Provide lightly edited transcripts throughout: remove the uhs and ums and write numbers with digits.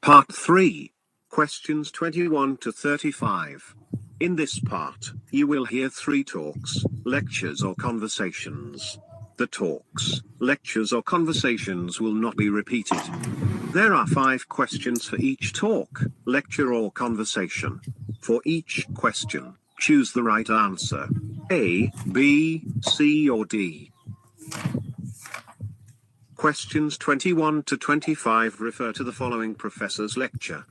Part 3. Questions 21 to 35. In this part, you will hear 3 talks, lectures or conversations. The talks, lectures or conversations will not be repeated. There are 5 questions for each talk, lecture or conversation. For each question, choose the right answer. A, B, C or D. Questions 21 to 25 refer to the following professor's lecture.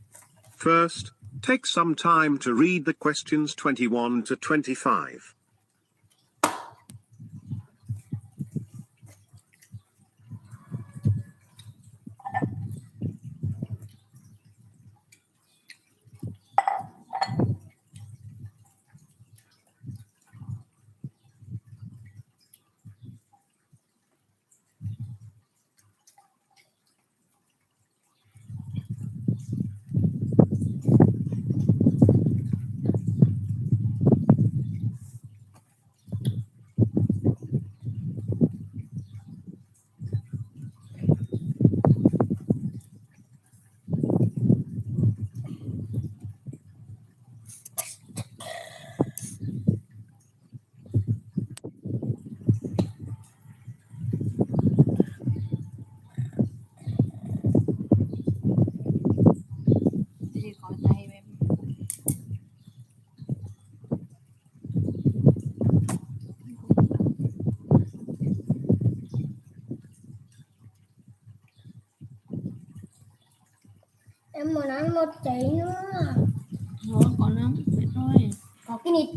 First, take some time to read the questions 21 to 25. Em muốn ăn một trái nữa. Thôi còn lắm, vậy thôi. Có cái nịt.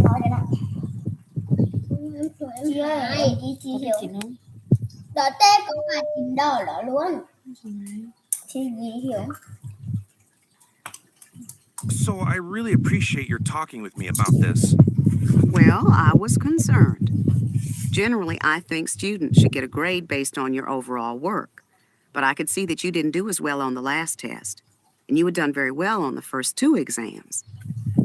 Nói đây nào. Em chị hiểu. Đó tê có mà chín đỏ đó luôn. Chị hiểu. So I really appreciate your talking with me about this. Well, I was concerned. Generally, I think students should get a grade based on your overall work. But I could see that you didn't do as well on the last test. And you had done very well on the first 2 exams.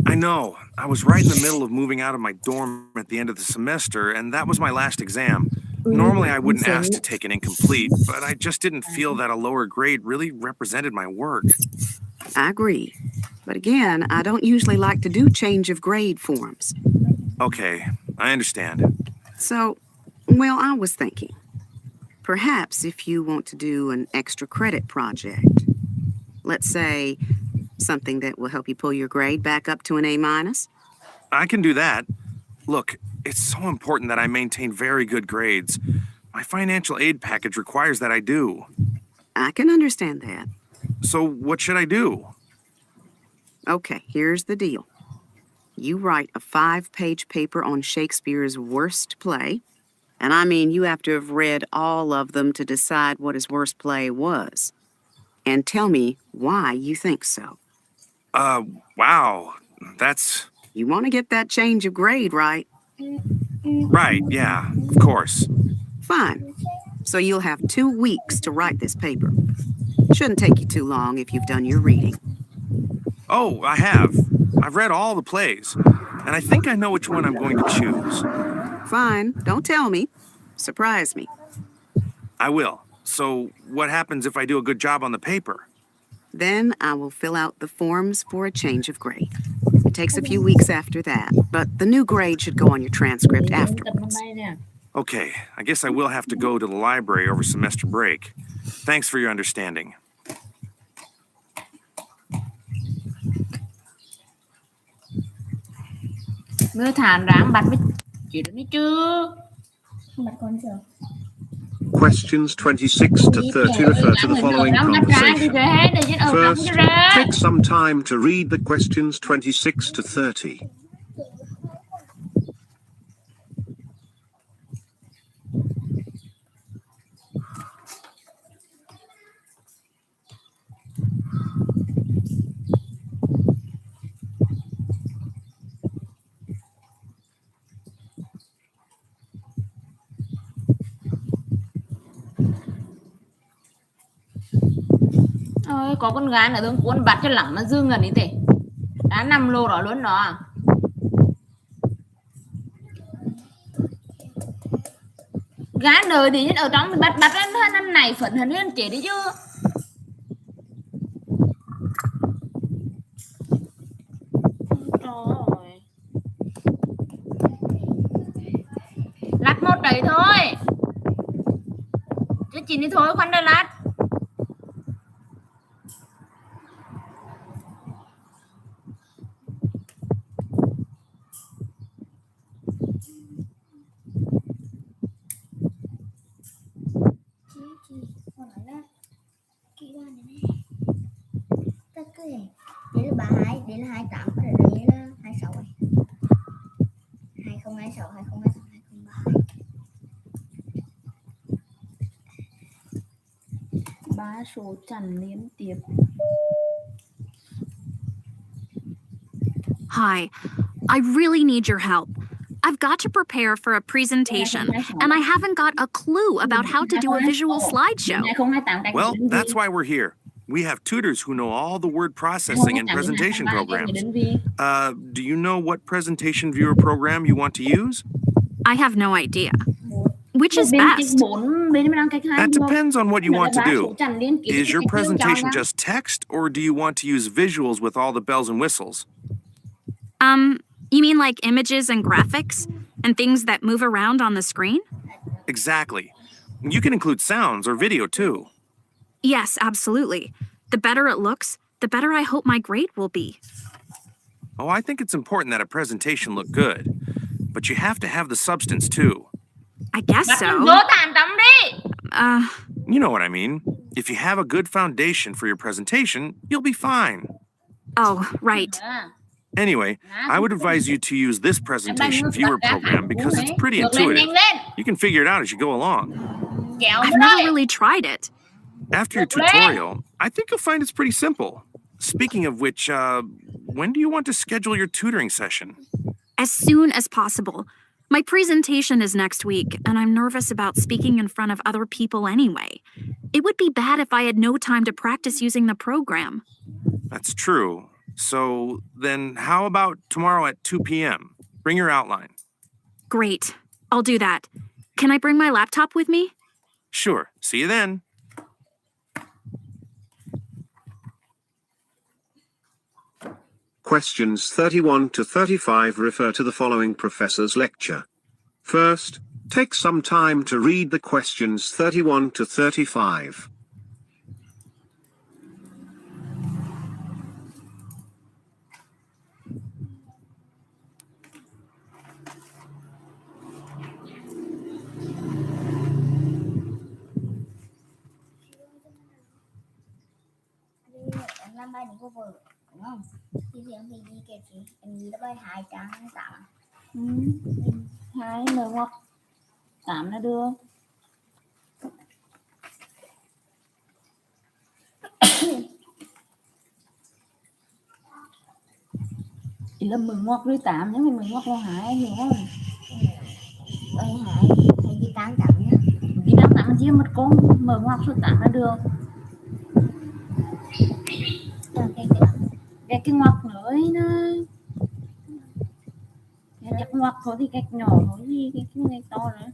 I know. I was right in the middle of moving out of my dorm at the end of the semester, and that was my last exam. Normally, I wouldn't ask to take an incomplete, but I just didn't feel that a lower grade really represented my work. I agree. But again, I don't usually like to do change of grade forms. Okay, I understand. So, well, I was thinking, perhaps if you want to do an extra credit project, let's say something that will help you pull your grade back up to an A-. I can do that. Look, it's so important that I maintain very good grades. My financial aid package requires that I do. I can understand that. So what should I do? Okay, here's the deal. You write a 5-page paper on Shakespeare's worst play, and I mean you have to have read all of them to decide what his worst play was. And tell me why you think so. Wow, that's... You want to get that change of grade, right? Right, yeah, of course. Fine. So you'll have 2 weeks to write this paper. Shouldn't take you too long if you've done your reading. Oh, I have. I've read all the plays, and I think I know which one I'm going to choose. Fine, don't tell me. Surprise me. I will. So what happens if I do a good job on the paper? Then I will fill out the forms for a change of grade. It takes a few weeks after that, but the new grade should go on your transcript afterwards. Okay, I guess I will have to go to the library over semester break. Thanks for your understanding. Mưa thản ráng bật với chị được đi chưa? Bật con chưa? Questions 26 to 30 refer to the following conversation. First, take some time to read the questions 26 to 30. Ôi, có con gái ở đường cuốn bắt cho lắm mà dương gần ý thế. Đã 5 lô đó luôn đó. Gái đời thì ở trong bắt lên năm này phận hình lên chị đấy chứ. Chín đi thôi, khoan Đà Lạt. Chị con nói là kỹ đoàn này này. Tất cứ đấy là 32, đấy là 28, và đấy là 26 này. 2026, 2026, 2032. 3 số chẵn liên tiếp. Hi, I really need your help. I've got to prepare for a presentation, and I haven't got a clue about how to do a visual slideshow. Well, that's why we're here. We have tutors who know all the word processing and presentation programs. Do you know what presentation viewer program you want to use? I have no idea. Which is best? That depends on what you want to do. Is your presentation just text, or do you want to use visuals with all the bells and whistles? You mean like images and graphics and things that move around on the screen? Exactly. You can include sounds or video too. Yes, absolutely. The better it looks, the better I hope my grade will be. Oh, I think it's important that a presentation look good, but you have to have the substance too. I guess so. You know what I mean. If you have a good foundation for your presentation, you'll be fine. Oh, right. Anyway, I would advise you to use this presentation viewer program because it's pretty intuitive. You can figure it out as you go along. I've never really tried it. After your tutorial, I think you'll find it's pretty simple. Speaking of which, when do you want to schedule your tutoring session? As soon as possible. My presentation is next week, and I'm nervous about speaking in front of other people anyway. It would be bad if I had no time to practice using the program. That's true. So then how about tomorrow at 2 p.m.? Bring your outline. Great. I'll do that. Can I bring my laptop with me? Sure. See you then. Questions 31 to 35 refer to the following professor's lecture. First, take some time to read the questions 31 to 35. Em làm bài những cô vợ đúng không? Thì em thì đi kể chị em nghĩ là bài 2 trang 8. 2 M hoặc 8 là được. Chỉ là 10 ngoặc với 8 nhé, 10 ngoặc là 2 đúng không? Bài 2 hay đi tăng 8 nhá. Đi tăng 8 chia một con, mở ngoặc số 8 là được. Cái ngoặc nữa ấy nó chắc ngoặc thôi thì gạch nhỏ thôi gì cái gạch to nữa.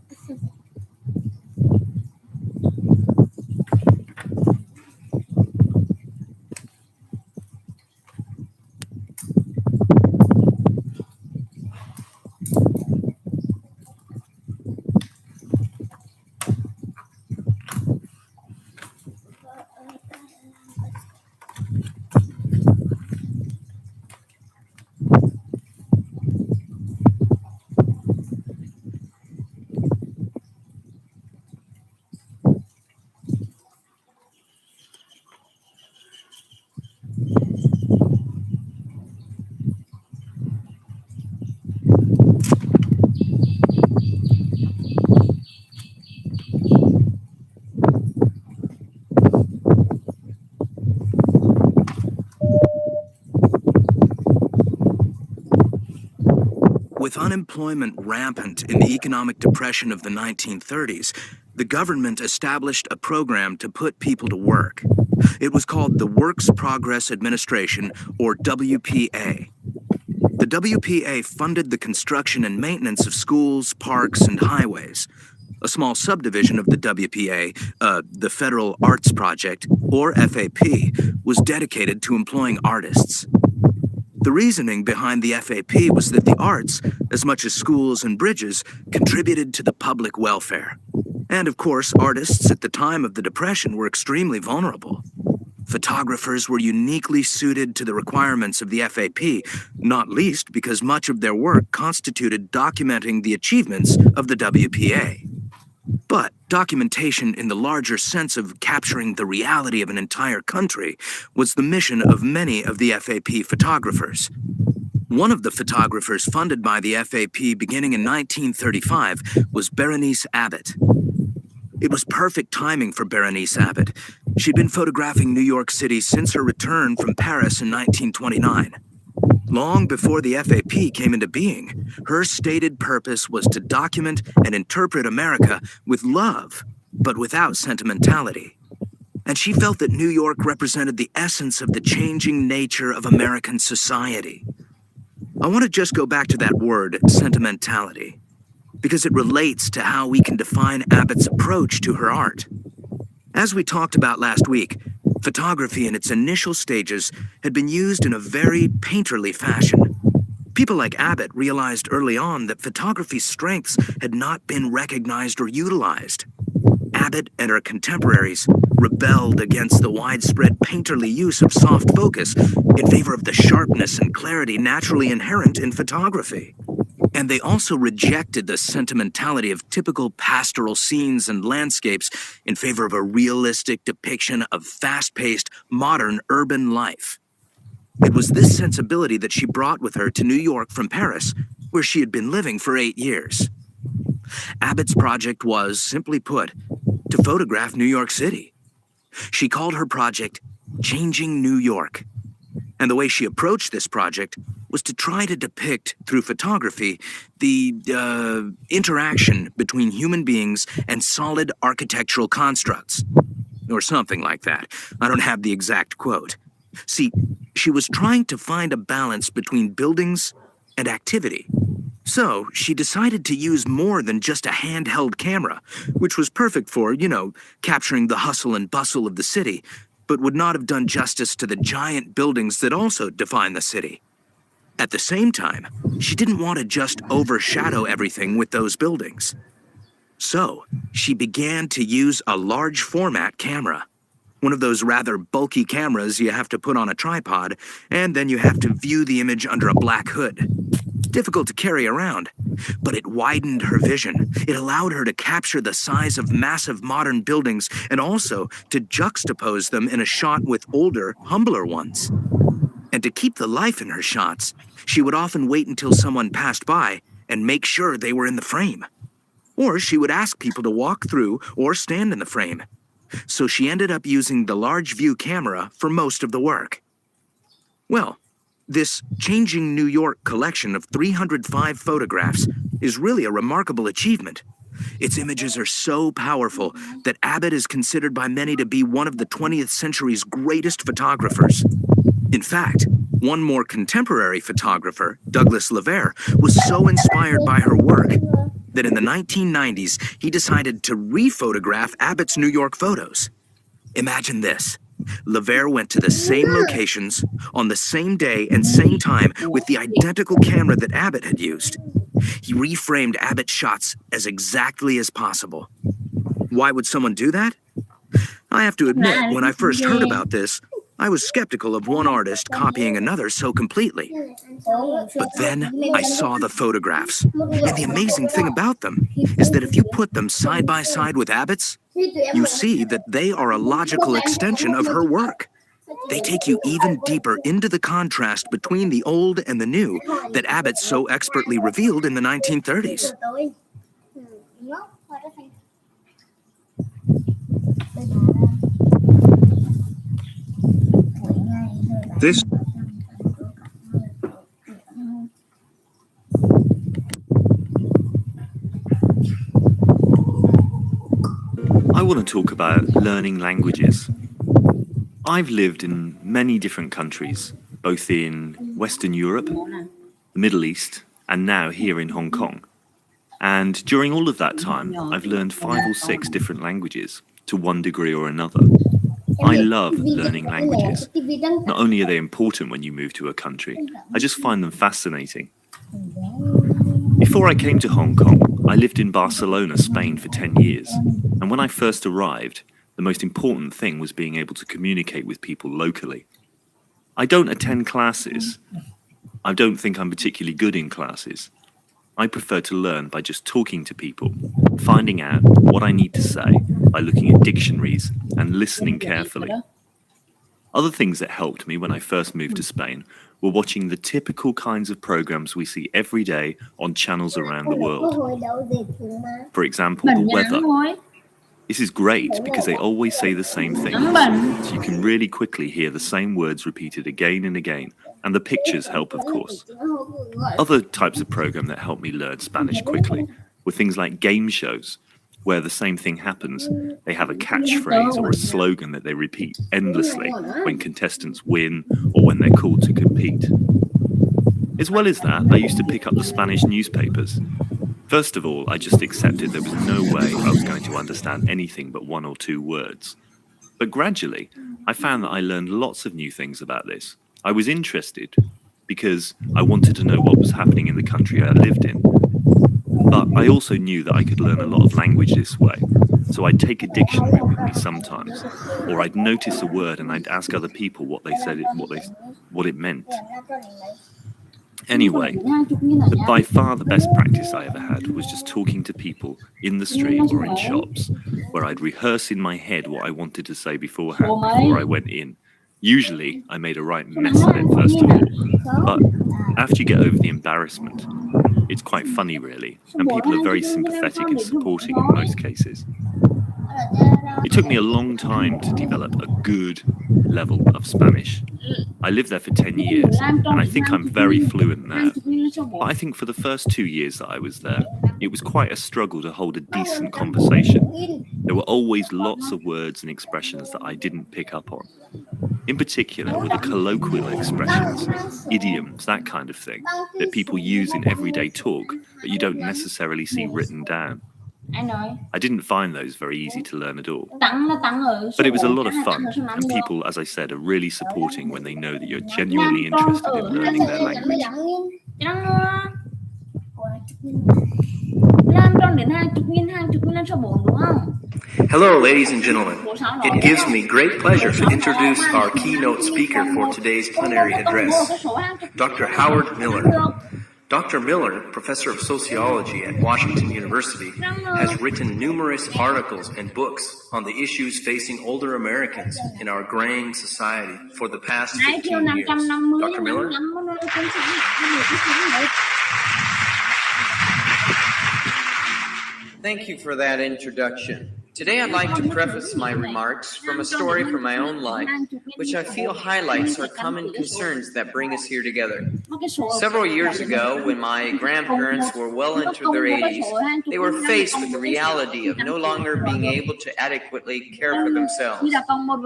With unemployment rampant in the economic depression of the 1930s, the government established a program to put people to work. It was called the Works Progress Administration, or WPA. The WPA funded the construction and maintenance of schools, parks, and highways. A small subdivision of the WPA, the Federal Arts Project, or FAP, was dedicated to employing artists. The reasoning behind the FAP was that the arts, as much as schools and bridges, contributed to the public welfare. And of course, artists at the time of the Depression were extremely vulnerable. Photographers were uniquely suited to the requirements of the FAP, not least because much of their work constituted documenting the achievements of the WPA. But documentation in the larger sense of capturing the reality of an entire country was the mission of many of the FAP photographers. One of the photographers funded by the FAP beginning in 1935 was Berenice Abbott. It was perfect timing for Berenice Abbott. She'd been photographing New York City since her return from Paris in 1929. Long before the FAP came into being, her stated purpose was to document and interpret America with love, but without sentimentality. And she felt that New York represented the essence of the changing nature of American society. I want to just go back to that word, sentimentality, because it relates to how we can define Abbott's approach to her art. As we talked about last week, photography in its initial stages had been used in a very painterly fashion. People like Abbott realized early on that photography's strengths had not been recognized or utilized. Abbott and her contemporaries rebelled against the widespread painterly use of soft focus in favor of the sharpness and clarity naturally inherent in photography. And they also rejected the sentimentality of typical pastoral scenes and landscapes in favor of a realistic depiction of fast-paced, modern urban life. It was this sensibility that she brought with her to New York from Paris, where she had been living for 8 years. Abbott's project was, simply put, to photograph New York City. She called her project Changing New York. And the way she approached this project was to try to depict, through photography, the interaction between human beings and solid architectural constructs. Or something like that. I don't have the exact quote. See, she was trying to find a balance between buildings and activity. So she decided to use more than just a handheld camera, which was perfect for, capturing the hustle and bustle of the city, but would not have done justice to the giant buildings that also define the city. At the same time, she didn't want to just overshadow everything with those buildings. So she began to use a large format camera. One of those rather bulky cameras you have to put on a tripod, and then you have to view the image under a black hood. Difficult to carry around, but it widened her vision. It allowed her to capture the size of massive modern buildings and also to juxtapose them in a shot with older, humbler ones. And to keep the life in her shots, she would often wait until someone passed by and make sure they were in the frame. Or she would ask people to walk through or stand in the frame. So she ended up using the large view camera for most of the work. Well, this Changing New York collection of 305 photographs is really a remarkable achievement. Its images are so powerful that Abbott is considered by many to be one of the 20th century's greatest photographers. In fact, one more contemporary photographer, Douglas Lever, was so inspired by her work that in the 1990s, he decided to re-photograph Abbott's New York photos. Imagine this. Lever went to the same locations on the same day and same time with the identical camera that Abbott had used. He reframed Abbott's shots as exactly as possible. Why would someone do that? I have to admit, when I first heard about this, I was skeptical of one artist copying another so completely. But then I saw the photographs. And the amazing thing about them is that if you put them side by side with Abbott's, you see that they are a logical extension of her work. They take you even deeper into the contrast between the old and the new that Abbott so expertly revealed in the 1930s. This I want to talk about learning languages. I've lived in many different countries, both in Western Europe, the Middle East, and now here in Hong Kong. And during all of that time, I've learned 5 or 6 different languages to one degree or another. I love learning languages. Not only are they important when you move to a country, I just find them fascinating. Before I came to Hong Kong, I lived in Barcelona, Spain for 10 years, and when I first arrived, the most important thing was being able to communicate with people locally. I don't attend classes. I don't think I'm particularly good in classes. I prefer to learn by just talking to people, finding out what I need to say by looking at dictionaries and listening carefully. Other things that helped me when I first moved to Spain were watching the typical kinds of programs we see every day on channels around the world. For example, the weather. This is great because they always say the same things, so you can really quickly hear the same words repeated again and again, and the pictures help, of course. Other types of program that helped me learn Spanish quickly were things like game shows, where the same thing happens. They have a catchphrase or a slogan that they repeat endlessly when contestants win or when they're called to compete. As well as that, I used to pick up the Spanish newspapers. First of all, I just accepted there was no way I was going to understand anything but 1 or 2 words. But gradually, I found that I learned lots of new things about this. I was interested because I wanted to know what was happening in the country I lived in. But I also knew that I could learn a lot of language this way. So I'd take a dictionary with me sometimes, or I'd notice a word and I'd ask other people what it meant. Anyway, by far the best practice I ever had was just talking to people in the street or in shops, where I'd rehearse in my head what I wanted to say beforehand before I went in. Usually, I made a right mess of it first of all, but after you get over the embarrassment, it's quite funny really, and people are very sympathetic and supporting in most cases. It took me a long time to develop a good level of Spanish. I lived there for 10 years, and I think I'm very fluent now. But I think for the first 2 years that I was there, it was quite a struggle to hold a decent conversation. There were always lots of words and expressions that I didn't pick up on. In particular, were the colloquial expressions, idioms, that kind of thing, that people use in everyday talk, but you don't necessarily see written down. I didn't find those very easy to learn at all. But it was a lot of fun, and people, as I said, are really supporting when they know that you're genuinely interested in learning their language. Hello, ladies and gentlemen. It gives me great pleasure to introduce our keynote speaker for today's plenary address, Dr. Howard Miller. Dr. Miller, professor of sociology at Washington University, has written numerous articles and books on the issues facing older Americans in our graying society for the past 15 years. Dr. Miller? Thank you for that introduction. Today I'd like to preface my remarks from a story from my own life, which I feel highlights our common concerns that bring us here together. Several years ago, when my grandparents were well into their 80s, they were faced with the reality of no longer being able to adequately care for themselves.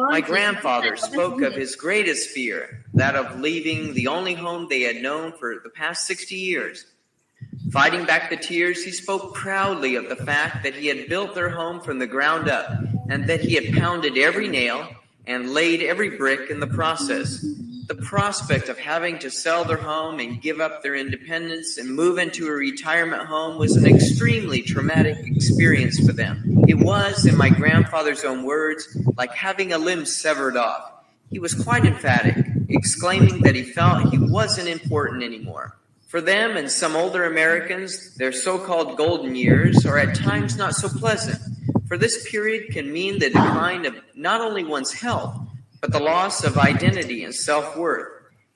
My grandfather spoke of his greatest fear, that of leaving the only home they had known for the past 60 years. Fighting back the tears, he spoke proudly of the fact that he had built their home from the ground up and that he had pounded every nail and laid every brick in the process. The prospect of having to sell their home and give up their independence and move into a retirement home was an extremely traumatic experience for them. It was, in my grandfather's own words, like having a limb severed off. He was quite emphatic, exclaiming that he felt he wasn't important anymore. For them and some older Americans, their so-called golden years are at times not so pleasant, for this period can mean the decline of not only one's health, but the loss of identity and self-worth.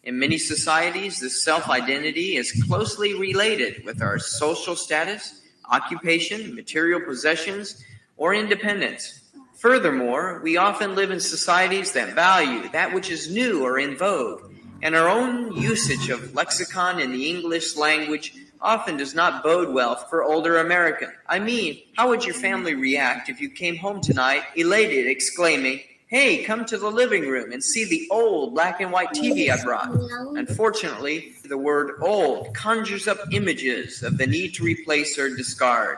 In many societies, this self-identity is closely related with our social status, occupation, material possessions, or independence. Furthermore, we often live in societies that value that which is new or in vogue, and our own usage of lexicon in the English language often does not bode well for older Americans. I mean, how would your family react if you came home tonight, elated, exclaiming, "Hey, come to the living room and see the old black and white TV I brought"? Unfortunately, the word old conjures up images of the need to replace or discard.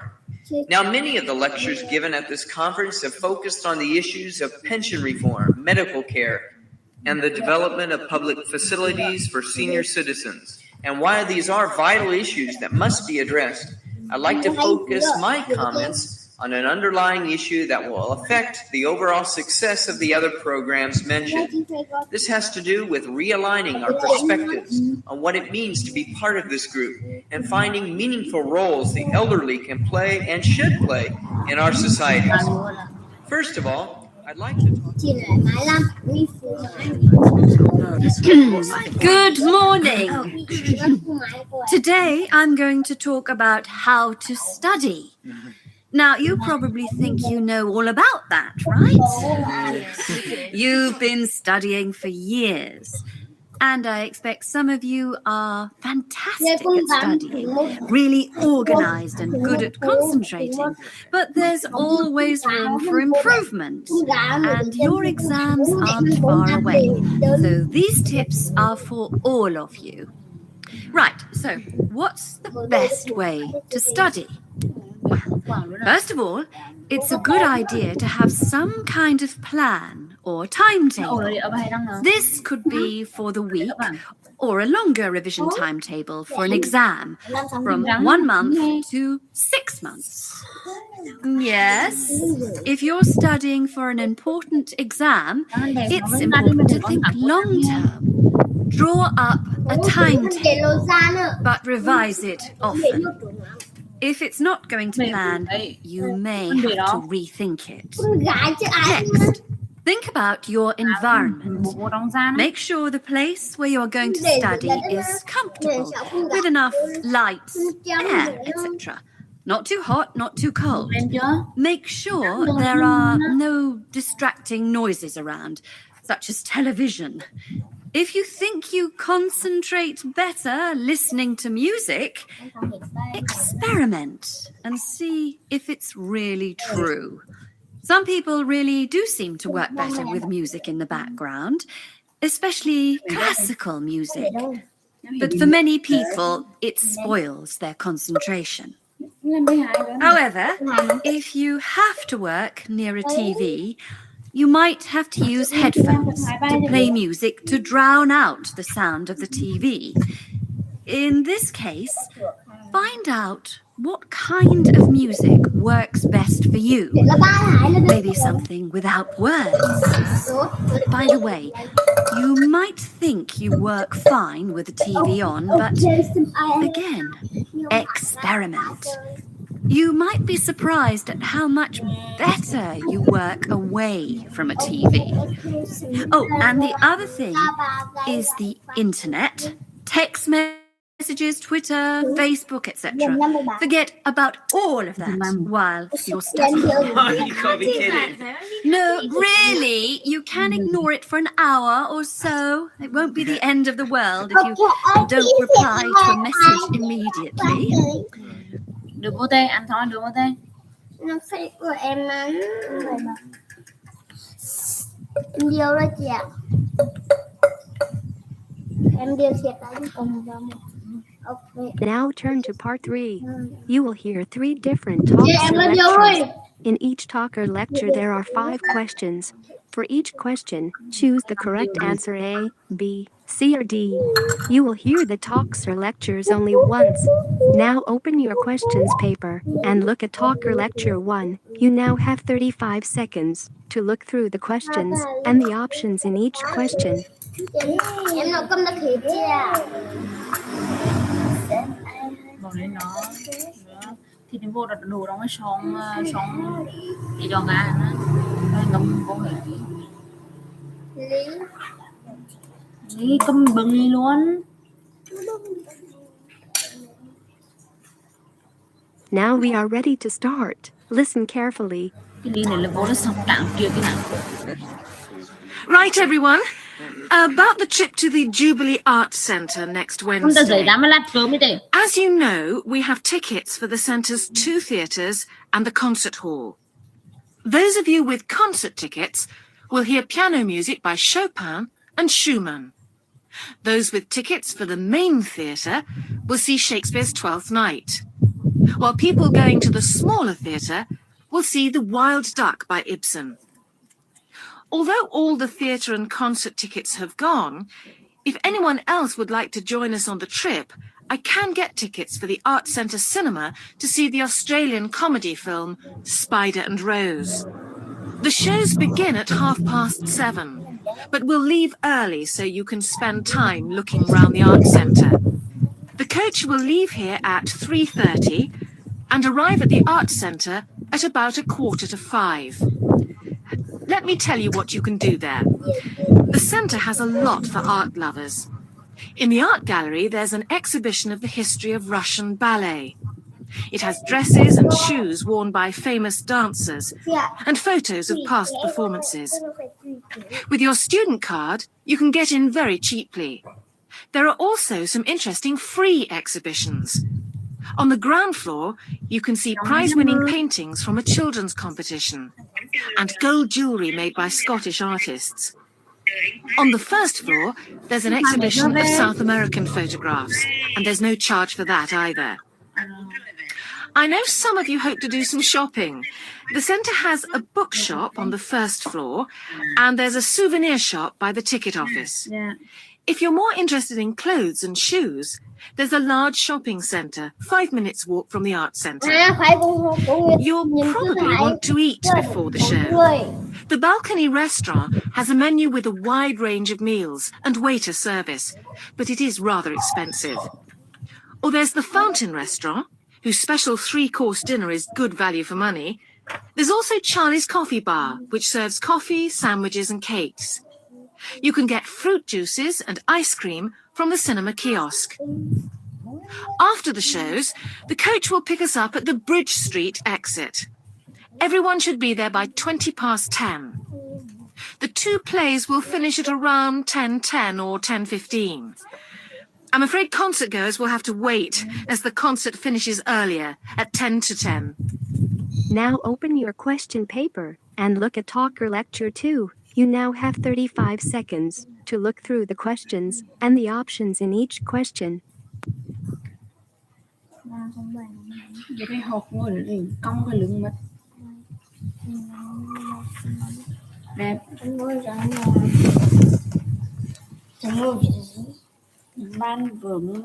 Now, many of the lectures given at this conference have focused on the issues of pension reform, medical care, and the development of public facilities for senior citizens. And while these are vital issues that must be addressed, I'd like to focus my comments on an underlying issue that will affect the overall success of the other programs mentioned. This has to do with realigning our perspectives on what it means to be part of this group and finding meaningful roles the elderly can play and should play in our societies. First of all, I'd like to talk... Good morning. Today I'm going to talk about how to study. Now, you probably think you know all about that, right? You've been studying for years. And I expect some of you are fantastic at studying, really organized and good at concentrating. But there's always room for improvement. And your exams aren't far away. So these tips are for all of you. Right, so what's the best way to study? Well, first of all, it's a good idea to have some kind of plan or timetable. This could be for the week or a longer revision timetable for an exam from 1 month to 6 months. Yes, if you're studying for an important exam, it's important to think long term. Draw up a timetable, but revise it often. If it's not going to plan, you may have to rethink it. Next, think about your environment. Make sure the place where you're going to study is comfortable, with enough lights, air, etc. Not too hot, not too cold. Make sure there are no distracting noises around, such as television. If you think you concentrate better listening to music, experiment and see if it's really true. Some people really do seem to work better with music in the background, especially classical music. But for many people, it spoils their concentration. However, if you have to work near a TV, you might have to use headphones to play music to drown out the sound of the TV. In this case, find out what kind of music works best for you. Maybe something without words. By the way, you might think you work fine with the TV on, but again, experiment. You might be surprised at how much better you work away from a TV. Oh, and the other thing is the internet, text messages, Twitter, Facebook, etc. Forget about all of that while you're studying. You can't be kidding. No, really, you can ignore it for an hour or so. It won't be the end of the world if you don't reply to a message immediately. Được vô tê, ăn thôi, được vô tê. Nó sẽ của em điều đó chị ạ. Em điều thiệt là cùng vào một. Now turn to part 3. You will hear 3 different talks or lectures. In each talk or lecture there are 5 questions. For each question, choose the correct answer A, B, C or D. You will hear the talks or lectures only once. Now open your questions paper and look at talk or lecture 1. You now have 35 seconds to look through the questions and the options in each question. Em nó cầm được hết chưa? Vào đấy nó thì đến vô đặt đồ trong cái xong thì cho gà nó ngâm vô hết lý cầm bừng đi luôn. Now we are ready to start. Listen carefully. Cái ly này là vô nó xong tặng kia cái nào. Right, everyone. About the trip to the Jubilee Arts Centre next Wednesday. As you know, we have tickets for the centre's 2 theatres and the concert hall. Those of you with concert tickets will hear piano music by Chopin and Schumann. Those with tickets for the main theatre will see Shakespeare's Twelfth Night, while people going to the smaller theatre will see The Wild Duck by Ibsen. Although all the theatre and concert tickets have gone, if anyone else would like to join us on the trip I can get tickets for the Art Centre Cinema to see the Australian comedy film Spider and Rose. The shows begin at 7:30, but we'll leave early so you can spend time looking round the Art Centre. The coach will leave here at 3:30 and arrive at the Art Centre at about 4:45. Let me tell you what you can do there. The centre has a lot for art lovers. In the art gallery, there's an exhibition of the history of Russian ballet. It has dresses and shoes worn by famous dancers and photos of past performances. With your student card, you can get in very cheaply. There are also some interesting free exhibitions. On the ground floor, you can see prize-winning paintings from a children's competition and gold jewellery made by Scottish artists. On the first floor, there's an exhibition of South American photographs, and there's no charge for that either. I know some of you hope to do some shopping. The centre has a bookshop on the first floor, and there's a souvenir shop by the ticket office. If you're more interested in clothes and shoes, there's a large shopping centre, 5 minutes walk from the art centre. You'll probably want to eat before the show. The balcony restaurant has a menu with a wide range of meals and waiter service, but it is rather expensive. Or there's the Fountain restaurant, whose special 3-course dinner is good value for money. There's also Charlie's Coffee Bar, which serves coffee, sandwiches and cakes. You can get fruit juices and ice cream from the cinema kiosk. After the shows, the coach will pick us up at the Bridge Street exit. Everyone should be there by 10:20. The 2 plays will finish at around 10:10 or 10:15. I'm afraid concert goers will have to wait as the concert finishes earlier at 10:10. Now open your question paper and look at Talker Lecture 2. You now have 35 seconds to look through the questions and the options in each question. Cái hộp ngồi để cong cái lưng mất. Đẹp. Ban vừa mua.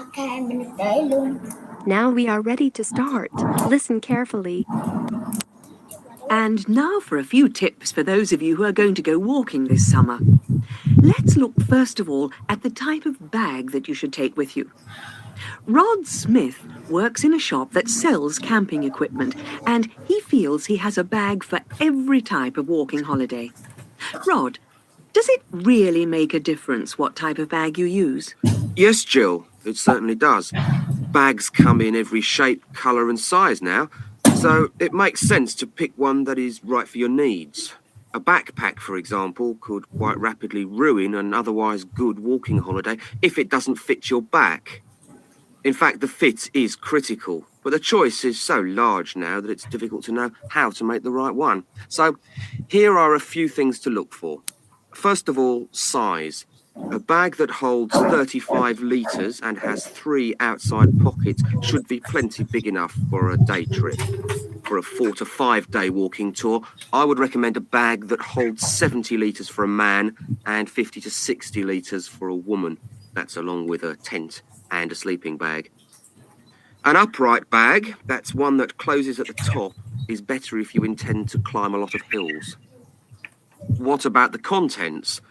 Okay, mình để luôn. Now we are ready to start. Listen carefully. And now for a few tips for those of you who are going to go walking this summer. Let's look first of all at the type of bag that you should take with you. Rod Smith works in a shop that sells camping equipment, and he feels he has a bag for every type of walking holiday. Rod, does it really make a difference what type of bag you use? Yes, Jill, it certainly does. Bags come in every shape, colour and size now, so it makes sense to pick one that is right for your needs. A backpack, for example, could quite rapidly ruin an otherwise good walking holiday if it doesn't fit your back. In fact, the fit is critical, but the choice is so large now that it's difficult to know how to make the right one. So here are a few things to look for. First of all, size. A bag that holds 35 litres and has 3 outside pockets should be plenty big enough for a day trip. For a 4 to 5 day walking tour, I would recommend a bag that holds 70 litres for a man and 50 to 60 litres for a woman. That's along with a tent and a sleeping bag. An upright bag, that's one that closes at the top, is better if you intend to climb a lot of hills. What about the contents?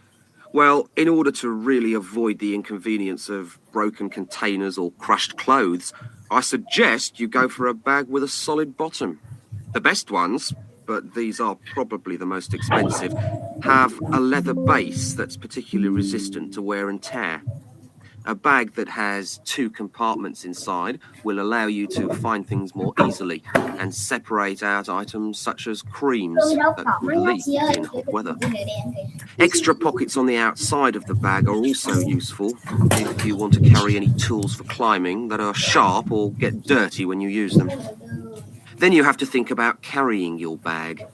Well, in order to really avoid the inconvenience of broken containers or crushed clothes, I suggest you go for a bag with a solid bottom. The best ones, but these are probably the most expensive, have a leather base that's particularly resistant to wear and tear. A bag that has 2 compartments inside will allow you to find things more easily and separate out items such as creams that would leak in hot weather. Extra pockets on the outside of the bag are also useful if you want to carry any tools for climbing that are sharp or get dirty when you use them. Then you have to think about carrying your bag.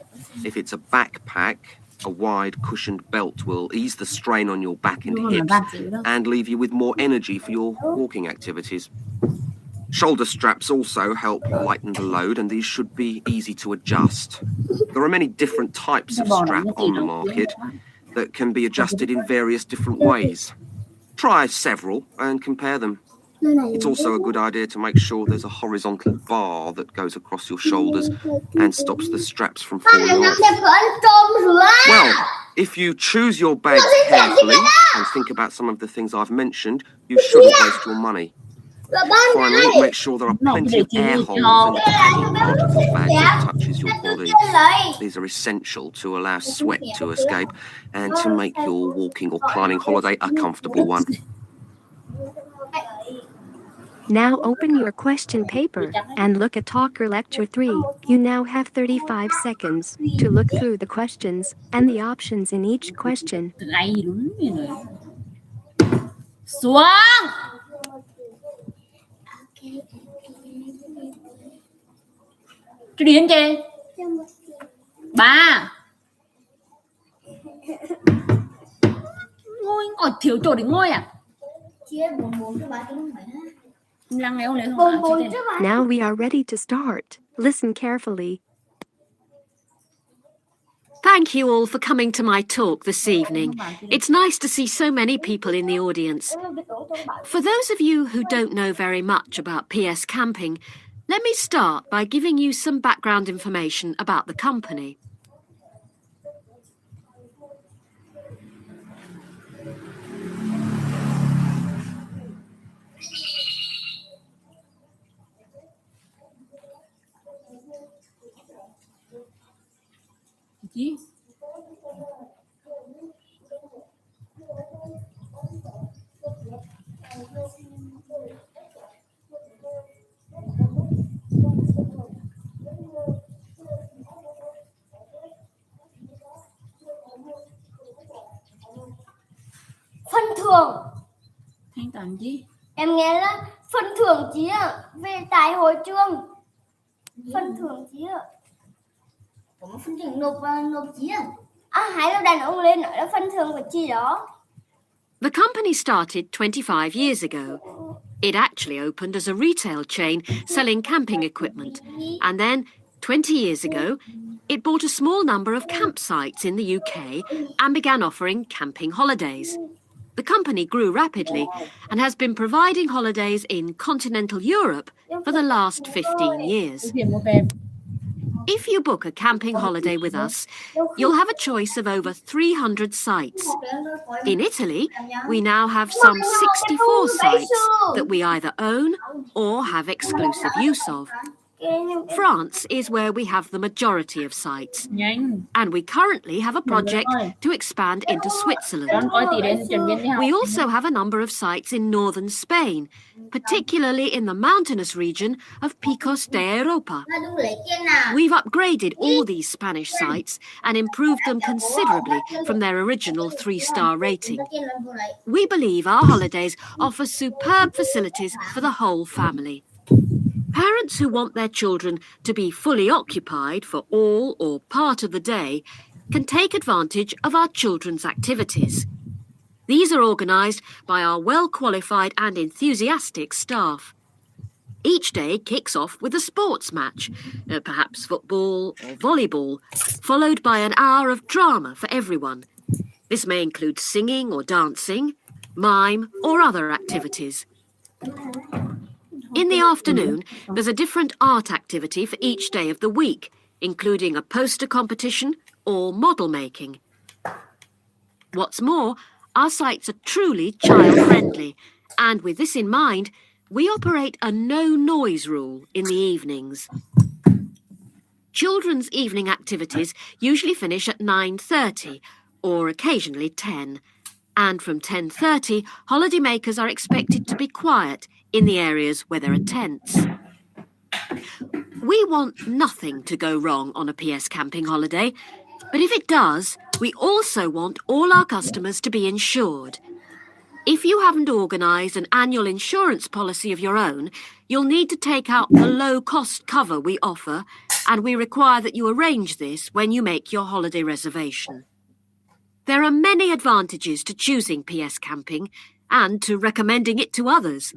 If it's a backpack, a wide cushioned belt will ease the strain on your back and hips and leave you with more energy for your walking activities. Shoulder straps also help lighten the load, and these should be easy to adjust. There are many different types of strap on the market. that can be adjusted in various different ways. Try several and compare them. It's also a good idea to make sure there's a horizontal bar that goes across your shoulders and stops the straps from falling off. Well, if you choose your bags carefully and think about some of the things I've mentioned, you shouldn't waste your money. Finally, make sure there are plenty of air holes in the padding part of the bag that touches your body. These are essential to allow sweat to escape and to make your walking or climbing holiday a comfortable one. Now open your question paper and look at Talker Lecture 3. You now have 35 seconds to look through the questions and the options in each question. Xuống. Cái điên kìa. Ba. Ngồi thiếu chỗ để ngồi à? Now we are ready to start. Listen carefully. Thank you all for coming to my talk this evening. It's nice to see so many people in the audience. For those of you who don't know very much about PS Camping, let me start by giving you some background information about the company. Phân thưởng. Thanh toán gì? Em nghe là phân thưởng chị ạ, về tại hội trường. Phân thưởng chị ạ. Có một phân thưởng nộp chị ạ. Hai đứa đàn ông lên nói là phân thưởng của chị đó. The company started 25 years ago. It actually opened as a retail chain selling camping equipment. And then, 20 years ago, it bought a small number of campsites in the UK and began offering camping holidays. The company grew rapidly and has been providing holidays in continental Europe for the last 15 years. If you book a camping holiday with us, you'll have a choice of over 300 sites. In Italy, we now have some 64 sites that we either own or have exclusive use of. France is where we have the majority of sites. And we currently have a project to expand into Switzerland. We also have a number of sites in northern Spain, particularly in the mountainous region of Picos de Europa. We've upgraded all these Spanish sites and improved them considerably from their original 3-star rating. We believe our holidays offer superb facilities for the whole family. Parents who want their children to be fully occupied for all or part of the day can take advantage of our children's activities. These are organised by our well-qualified and enthusiastic staff. Each day kicks off with a sports match, perhaps football or volleyball, followed by an hour of drama for everyone. This may include singing or dancing, mime or other activities. In the afternoon, there's a different art activity for each day of the week, including a poster competition or model making. What's more, our sites are truly child-friendly, and with this in mind, we operate a no-noise rule in the evenings. Children's evening activities usually finish at 9:30, or occasionally 10. And from 10:30, holidaymakers are expected to be quiet in the areas where there are tents. We want nothing to go wrong on a PS camping holiday, but if it does, we also want all our customers to be insured. If you haven't organised an annual insurance policy of your own, you'll need to take out the low-cost cover we offer, and we require that you arrange this when you make your holiday reservation. There are many advantages to choosing PS Camping and to recommending it to others.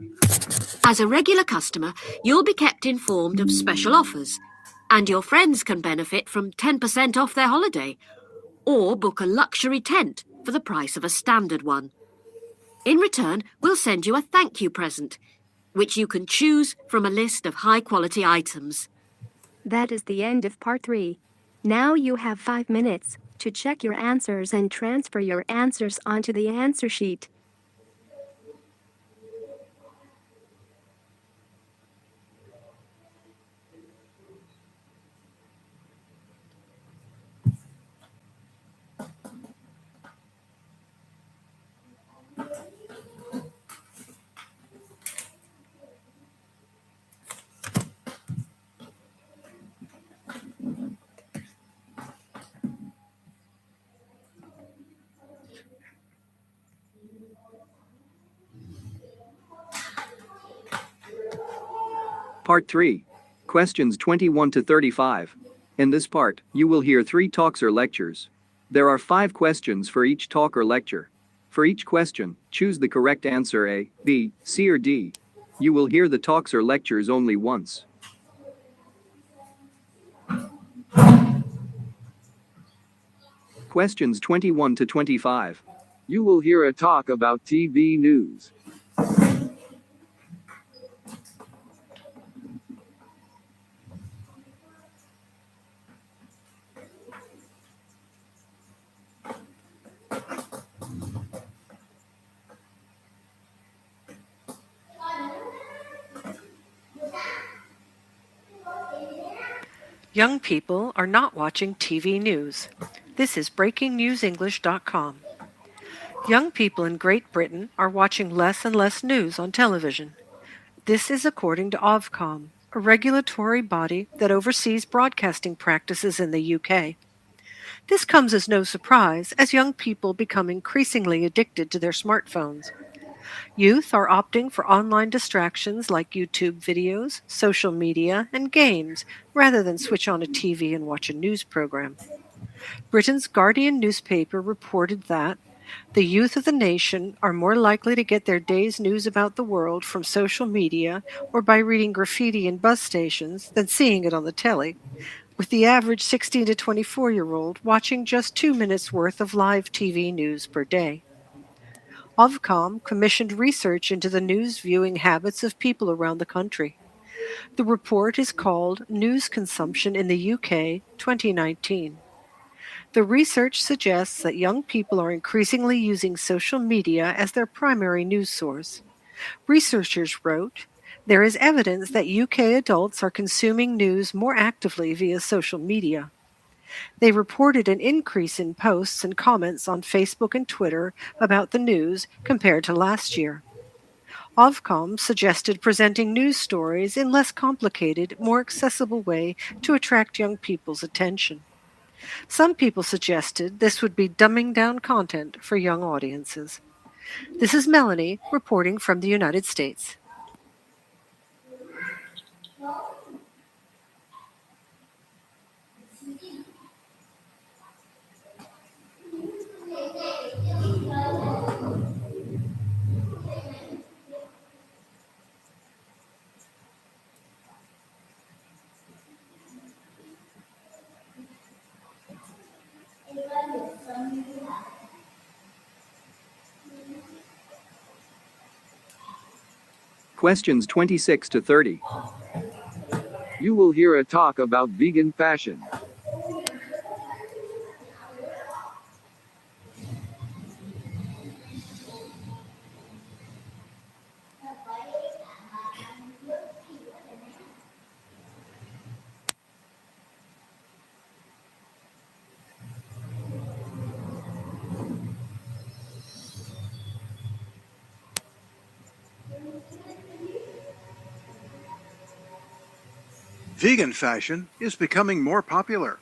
As a regular customer, you'll be kept informed of special offers, and your friends can benefit from 10% off their holiday, or book a luxury tent for the price of a standard one. In return, we'll send you a thank you present, which you can choose from a list of high-quality items. That is the end of part 3. Now you have 5 minutes to check your answers and transfer your answers onto the answer sheet. Part 3. Questions 21 to 35. In this part, you will hear 3 talks or lectures. There are 5 questions for each talk or lecture. For each question, choose the correct answer A, B, C or D. You will hear the talks or lectures only once. Questions 21 to 25. You will hear a talk about TV news. Young people are not watching TV news. This is BreakingNewsEnglish.com. Young people in Great Britain are watching less and less news on television. This is according to Ofcom, a regulatory body that oversees broadcasting practices in the UK. This comes as no surprise as young people become increasingly addicted to their smartphones. Youth are opting for online distractions like YouTube videos, social media, and games rather than switch on a TV and watch a news program. Britain's Guardian newspaper reported that the youth of the nation are more likely to get their day's news about the world from social media or by reading graffiti in bus stations than seeing it on the telly, with the average 16 to 24-year-old watching just 2 minutes worth of live TV news per day. Ofcom commissioned research into the news viewing habits of people around the country. The report is called News Consumption in the UK 2019. The research suggests that young people are increasingly using social media as their primary news source. Researchers wrote, "There is evidence that UK adults are consuming news more actively via social media." They reported an increase in posts and comments on Facebook and Twitter about the news compared to last year. Ofcom suggested presenting news stories in less complicated, more accessible way to attract young people's attention. Some people suggested this would be dumbing down content for young audiences. This is Melanie reporting from the United States. Questions 26 to 30. You will hear a talk about vegan fashion. Vegan fashion is becoming more popular.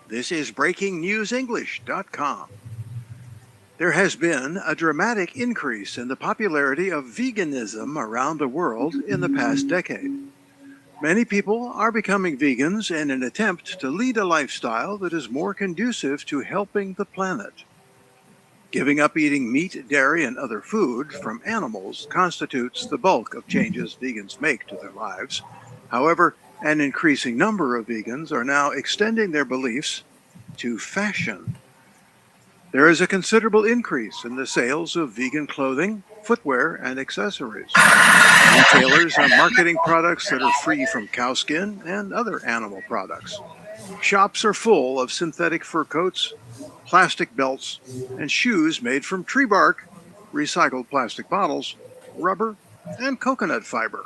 This is BreakingNewsEnglish.com. There has been a dramatic increase in the popularity of veganism around the world in the past decade. Many people are becoming vegans in an attempt to lead a lifestyle that is more conducive to helping the planet. Giving up eating meat, dairy, and other food from animals constitutes the bulk of changes vegans make to their lives. However, an increasing number of vegans are now extending their beliefs to fashion. There is a considerable increase in the sales of vegan clothing, footwear, and accessories. Retailers are marketing products that are free from cow skin and other animal products. Shops are full of synthetic fur coats, plastic belts, and shoes made from tree bark, recycled plastic bottles, rubber, and coconut fiber.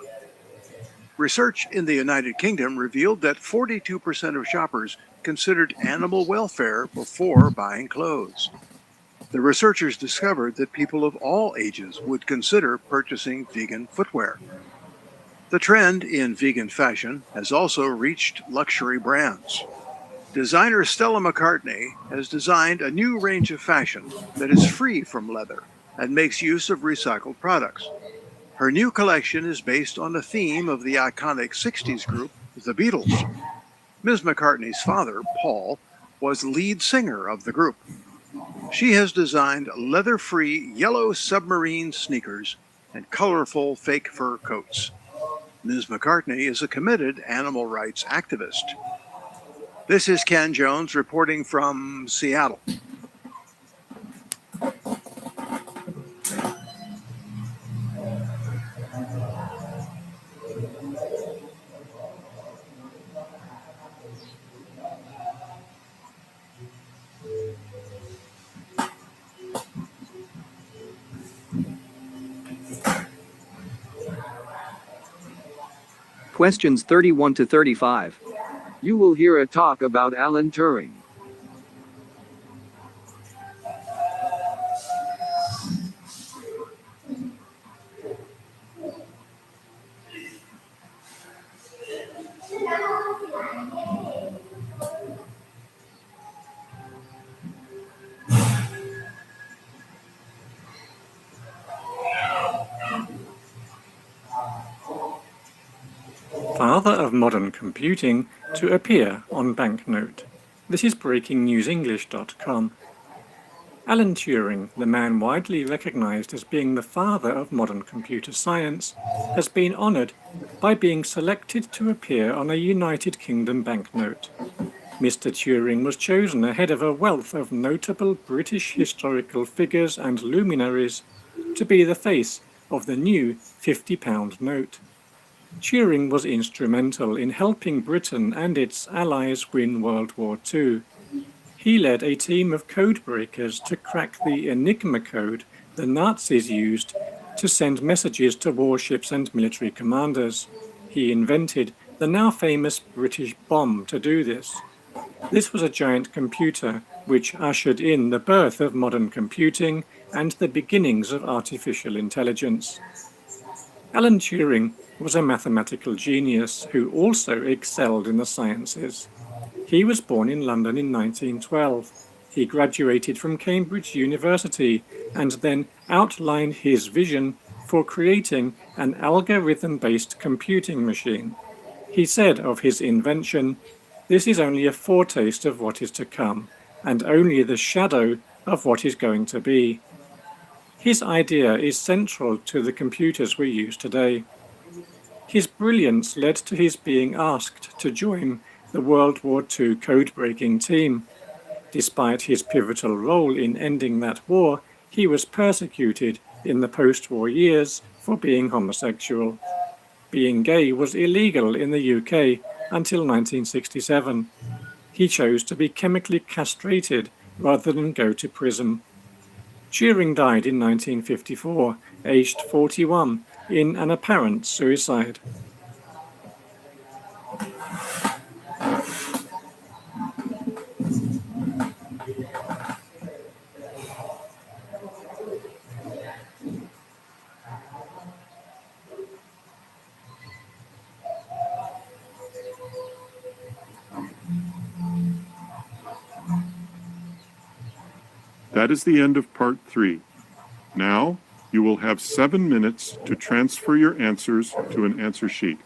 Research in the United Kingdom revealed that 42% of shoppers considered animal welfare before buying clothes. The researchers discovered that people of all ages would consider purchasing vegan footwear. The trend in vegan fashion has also reached luxury brands. Designer Stella McCartney has designed a new range of fashion that is free from leather and makes use of recycled products. Her new collection is based on the theme of the iconic 60s group, the Beatles. Ms. McCartney's father, Paul, was lead singer of the group. She has designed leather-free yellow submarine sneakers and colorful fake fur coats. Ms. McCartney is a committed animal rights activist. This is Ken Jones reporting from Seattle. Questions 31 to 35. You will hear a talk about Alan Turing. Father of modern computing to appear on banknote. This is BreakingNewsEnglish.com. Alan Turing, the man widely recognized as being the father of modern computer science, has been honored by being selected to appear on a United Kingdom banknote. Mr. Turing was chosen ahead of a wealth of notable British historical figures and luminaries to be the face of the new £50 note. Turing was instrumental in helping Britain and its allies win World War II. He led a team of code breakers to crack the Enigma code the Nazis used to send messages to warships and military commanders. He invented the now famous British bomb to do this. This was a giant computer which ushered in the birth of modern computing and the beginnings of artificial intelligence. Alan Turing was a mathematical genius who also excelled in the sciences. He was born in London in 1912. He graduated from Cambridge University and then outlined his vision for creating an algorithm-based computing machine. He said of his invention, "This is only a foretaste of what is to come, and only the shadow of what is going to be." His idea is central to the computers we use today. His brilliance led to his being asked to join the World War II code-breaking team. Despite his pivotal role in ending that war, he was persecuted in the post-war years for being homosexual. Being gay was illegal in the UK until 1967. He chose to be chemically castrated rather than go to prison. Turing died in 1954, aged 41, in an apparent suicide. That is the end of part 3. Now, you will have 7 minutes to transfer your answers to an answer sheet.